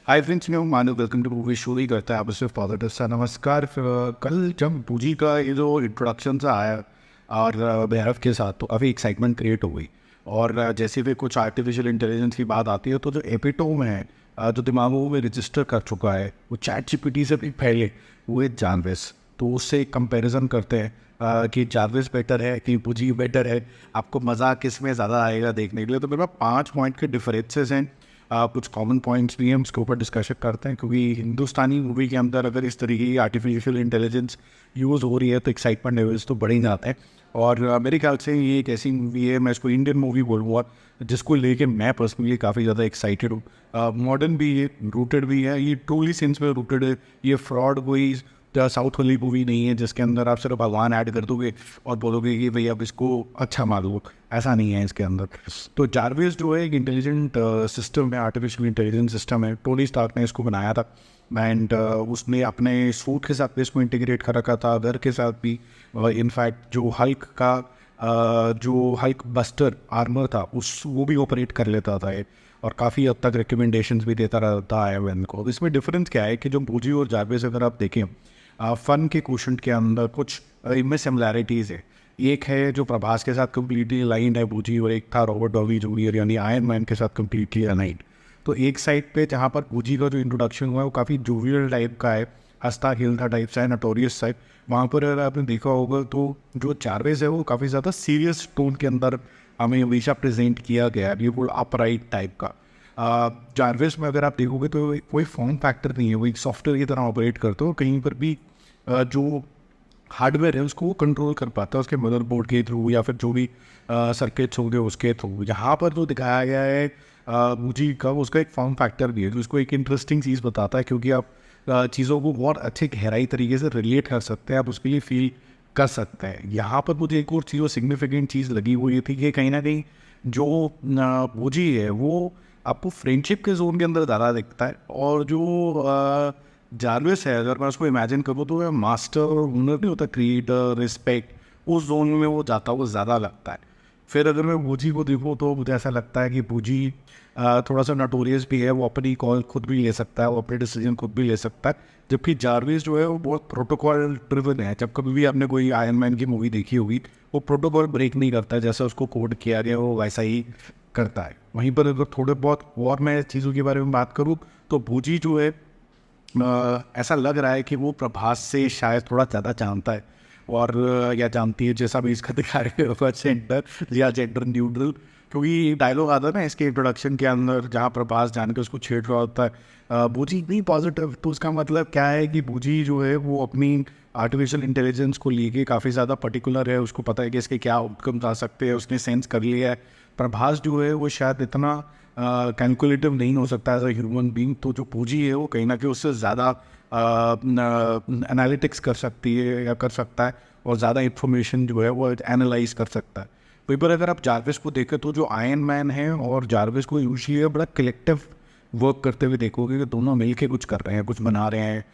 Hi friends, मैं हूं मानव। Welcome two movie show ही करता है आप सिर्फ पॉजिटिव सा। नमस्कार। कल जब पूजी का ये जो इंट्रोडक्शन सा आया और बैरफ के साथ, तो काफ़ी एक्साइटमेंट क्रिएट हो गई। और जैसे भी कुछ आर्टिफिशियल इंटेलिजेंस की बात आती है, तो जो एपिटोम है, जो दिमागों में रजिस्टर कर चुका है, वो चैट जीपीटी से भी पहले, वो है जारविस। तो उससे कंपैरिजन करते हैं कि जारविस बेटर है कि पूजी बेटर है। आपको मज़ा किस में ज़्यादा आएगा देखने के लिए। तो मेरे पास 5 पॉइंट के डिफरेंसेस हैं। कुछ कॉमन पॉइंट्स भी हैं, हम उसके ऊपर डिस्कशन करते हैं। क्योंकि हिंदुस्तानी मूवी के अंदर अगर इस तरीके की आर्टिफिशियल इंटेलिजेंस यूज़ हो रही है, तो एक्साइटमेंट लेवल्स तो बढ़ ही जाते हैं। और मेरे ख्याल से ये एक ऐसी मूवी है, मैं इसको इंडियन मूवी बोलूँगा, जिसको लेके मैं पर्सनली काफ़ी ज़्यादा एक्साइटेड हूँ। मॉडर्न भी है, रूटेड भी है, ये ट्रूली सेंस में रूटेड है। ये फ्रॉड कोई साउथ वाली मूवी नहीं है जिसके अंदर आप सिर्फ भगवान ऐड कर दोगे और बोलोगे कि भाई अब इसको अच्छा मार लो। ऐसा नहीं है इसके अंदर। तो जारविस जो है एक इंटेलिजेंट सिस्टम है, आर्टिफिशियल इंटेलिजेंस सिस्टम है। टोनी स्टार्क ने इसको बनाया था एंड उसने अपने सूट के साथ भी इसको इंटीग्रेट कर रखा था, घर के साथ भी। इनफैक्ट जो हल्क का जो हल्क बस्टर आर्मर था, उस वो भी ऑपरेट कर लेता था ये। और काफ़ी हद तक रिकमेंडेशंस भी देता रहता है वैन को। इसमें डिफरेंस क्या है कि जो बूजी और जारविस अगर आप देखें, फ़न के क्वेश्चन के अंदर कुछ इनमें सिमिलैरिटीज़ है। एक है जो प्रभास के साथ कम्प्लीटली अलाइंड है बूजी, और एक था रॉबर्ट डॉनी जूनियर यानी आयरन मैन के साथ कम्प्लीटली अलाइंड। तो एक साइड पे जहाँ पर बूजी का जो इंट्रोडक्शन हुआ है वो काफ़ी जोवियल टाइप का है, हंसता खेलता टाइप सा है, नटोरियस टाइप। वहाँ पर अगर आपने देखा होगा तो जो जारविस है वो काफ़ी ज़्यादा सीरियस टोन के अंदर हमें हमेशा प्रेजेंट किया गया है, बिल्कुल अपराइट टाइप का। जारविस में अगर आप देखोगे तो कोई फॉर्म फैक्टर नहीं है, वो एक सॉफ्टवेयर की तरह ऑपरेट करते हो। कहीं पर भी जो हार्डवेयर है उसको वो कंट्रोल कर पाता है उसके मदरबोर्ड के थ्रू या फिर जो भी सर्किट्स होंगे उसके थ्रू। यहाँ पर जो दिखाया गया है मूजी का, उसका एक फॉर्म फैक्टर भी है जो उसको एक इंटरेस्टिंग चीज़ बताता है। क्योंकि आप चीज़ों को बहुत अच्छे गहराई तरीके से रिलेट कर सकते हैं, आप उसके लिए फील कर सकते हैं। यहाँ पर मुझे एक और चीज़, वो सिग्निफिकेंट चीज़ लगी हुई थी कि कहीं ना कहीं जो मूजी है वो आपको फ्रेंडशिप के जोन के अंदर ज़्यादा दिखता है। और जो जारविस है, अगर मैं उसको इमेजिन करूँ तो वह मास्टर और ओनर नहीं होता, क्रिएटर, रिस्पेक्ट, उस जोन में वो जाता हुआ ज़्यादा लगता है। फिर अगर मैं बूजी को देखूँ तो मुझे ऐसा लगता है कि बूजी थोड़ा सा नटोरियस भी है, वो अपनी कॉल खुद भी ले सकता है, वो अपने डिसीजन खुद भी ले सकता है। जबकि जारविस जो है वो बहुत प्रोटोकॉल ड्रिवन है। जब कभी भी आपने कोई आयरन मैन की मूवी देखी होगी, वो प्रोटोकॉल ब्रेक नहीं करता है, जैसा उसको कोड किया गया वो वैसा ही करता है। वहीं पर अगर थोड़े बहुत और मैं चीज़ों के बारे में बात करूँ तो बूजी जो है, ऐसा लग रहा है कि वो प्रभास से शायद थोड़ा ज़्यादा जानता है और या जानती है, जैसा भी इसका दिखाया गया होगा, जेंडर या जेंडर न्यूट्रल। क्योंकि डायलॉग आता है ना इसके इंट्रोडक्शन के अंदर, जहाँ प्रभास जान के उसको छेड़ रहा होता है बूजी इतनी पॉजिटिव। तो उसका मतलब क्या है कि बूजी जो है वो अपनी आर्टिफिशियल इंटेलिजेंस को लेके काफ़ी ज़्यादा पर्टिकुलर है। उसको पता है कि इसके क्या आउटकम्स आ सकते हैं, उसने सेंस कर लिया है। प्रभास जो है वो शायद इतना कैलकुलेटिव नहीं हो सकता एज अ ह्यूमन बीइंग। तो जो पूंजी है वो कहीं ना कहीं उससे ज़्यादा एनालिटिक्स कर सकती है या कर सकता है, और ज़्यादा इंफॉर्मेशन जो है वो एनालाइज कर सकता है। वहीं पर अगर आप जारविस को देखें तो जो आयरन मैन है और जारविस को यूजुअली बड़ा कलेक्टिव वर्क करते हुए देखोगे कि दोनों मिलके कुछ कर रहे हैं, कुछ बना रहे हैं,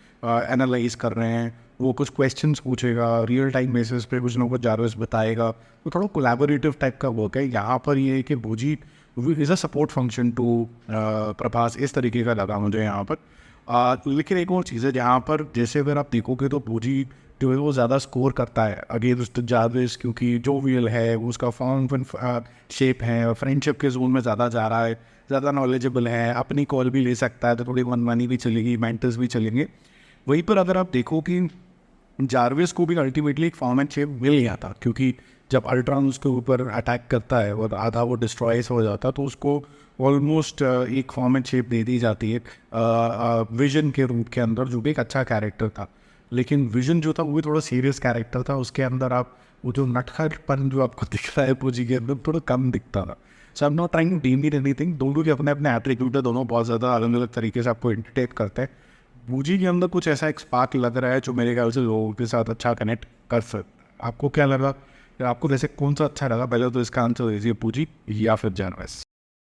एनालाइज कर रहे हैं। वो कुछ क्वेश्चंस पूछेगा, रियल टाइम बेसिस पे कुछ ना कुछ जारविस बताएगा। तो थोड़ा कोलैबोरेटिव टाइप का वर्क है। यहाँ पर ये है कि Bujji is a support function to Prabhas, इस तरीके का लगा मुझे यहाँ पर। लेकिन एक और चीज़ है जहाँ पर, जैसे अगर आप देखोगे तो बूजी जो है वो ज़्यादा स्कोर करता है अगेंस्ट जारविस, क्योंकि जो वियल है वो उसका फॉर्म शेप है और फ्रेंडशिप के जोन में ज़्यादा जा रहा है, ज़्यादा नॉलेजेबल है, अपनी कॉल भी ले सकता है, तो थोड़ी मनमानी भी चलेगी, मेंटर्स भी चलेंगे। वहीं पर अगर आप देखो कि जारविस को भी अल्टीमेटली एक फॉर्म एंड शेप मिल गया था, क्योंकि जब अल्ट्रॉन उसके ऊपर अटैक करता है और आधा वो डिस्ट्रॉयस हो जाता है, तो उसको ऑलमोस्ट एक फॉर्म एंड शेप दे दी जाती है विजन के रूप के अंदर, जो भी एक अच्छा कैरेक्टर था। लेकिन विजन जो था वो भी थोड़ा सीरियस कैरेक्टर था। उसके अंदर आप वो जो नटखटपन जो आपको दिख रहा है पूजी के अंदर, थोड़ा कम दिखता था। So I am not trying to deem anything. दोनों के अपने अपने एट्रीब्यूट है, दोनों बहुत ज़्यादा अलग अलग तरीके से आपको इंटरटेन करते हैं। बूजी के अंदर कुछ ऐसा एक स्पार्क लग रहा है जो मेरे ख्याल से लोगों के साथ अच्छा कनेक्ट कर सकता है। आपको क्या लगा? आपको वैसे कौन सा अच्छा लगा? पहले तो इसका आंसर दीजिए, बूजी या फिर जारविस।